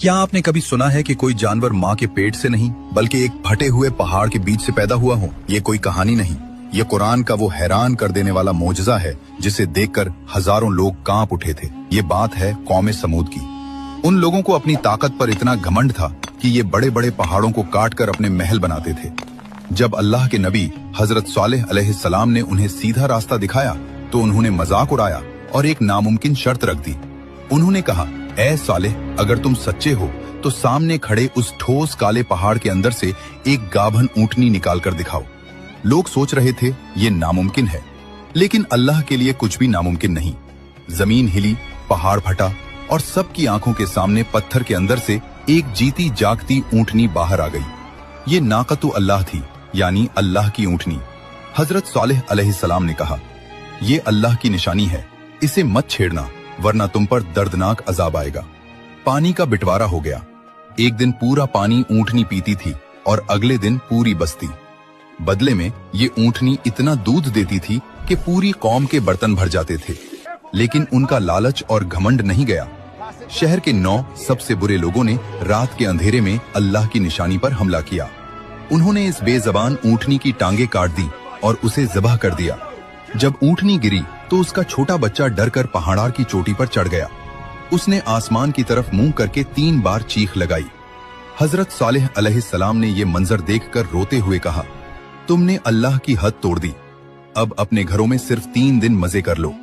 क्या आपने कभी सुना है कि कोई जानवर माँ के पेट से नहीं बल्कि एक फटे हुए पहाड़ के बीच से पैदा हुआ हो? ये कोई कहानी नहीं, ये कुरान का वो हैरान कर देने वाला मोजज़ा है जिसे देखकर हजारों लोग कांप उठे थे। ये बात है कौम समूद की। उन लोगों को अपनी ताकत पर इतना घमंड था कि ये बड़े बड़े पहाड़ों को काट कर अपने महल बनाते थे। जब अल्लाह के नबी हजरत सालेह अलैहिस्सलाम ने उन्हें सीधा रास्ता दिखाया तो उन्होंने मजाक उड़ाया और एक नामुमकिन शर्त रख दी। उन्होंने कहा, ऐ सालेह, अगर तुम सच्चे हो तो सामने खड़े उस ठोस काले पहाड़ के अंदर से एक गाभन ऊंटनी निकाल कर दिखाओ। लोग सोच रहे थे ये नामुमकिन है, लेकिन अल्लाह के लिए कुछ भी नामुमकिन नहीं। जमीन हिली, पहाड़ फटा और सबकी आंखों के सामने पत्थर के अंदर से एक जीती जागती ऊंटनी बाहर आ गई। ये नाकतु अल्लाह थी, यानी अल्लाह की ऊंटनी। हजरत सालेह अलैहिस्सलाम ने कहा, ये अल्लाह की निशानी है, इसे मत छेड़ना वरना तुम पर दर्दनाक अजाब आएगा। पानी का बंटवारा हो गया। एक दिन पूरा पानी ऊंटनी पीती थी और अगले दिन पूरी बस्ती। बदले में ये ऊंटनी इतना दूध देती थी कि पूरी कौम के बर्तन भर जाते थे। लेकिन उनका लालच और घमंड नहीं गया। शहर के 9 सबसे बुरे लोगों ने रात के अंधेरे में अल्लाह की निशानी पर हमला किया। उन्होंने इस बेजबान ऊंटनी की टांगे काट दी और उसे ज़बह कर दिया। जब ऊंटनी गिरी तो उसका छोटा बच्चा डरकर पहाड़ की चोटी पर चढ़ गया। उसने आसमान की तरफ मुंह करके 3 बार चीख लगाई। हजरत सालेह अलैहिस्सलाम ने यह मंजर देखकर रोते हुए कहा, तुमने अल्लाह की हद तोड़ दी। अब अपने घरों में सिर्फ 3 दिन मजे कर लो,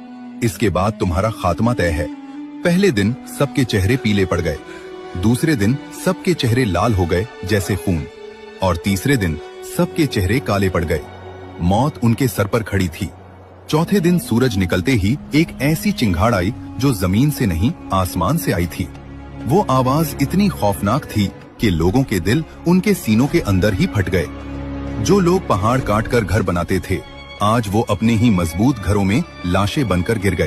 इसके बाद तुम्हारा खात्मा तय है। पहले दिन सबके चेहरे पीले पड़ गए, दूसरे दिन सबके चेहरे लाल हो गए जैसे खून, और तीसरे दिन सबके चेहरे काले पड़ गए। मौत उनके सर पर खड़ी थी। चौथे दिन सूरज निकलते ही एक ऐसी चिंगाड़ आई जो जमीन से नहीं आसमान से आई थी। वो आवाज इतनी खौफनाक थी कि लोगों के दिल उनके सीनों के अंदर ही फट गए। जो लोग पहाड़ काट कर घर बनाते थे, आज वो अपने ही मजबूत घरों में लाशें बनकर गिर गए।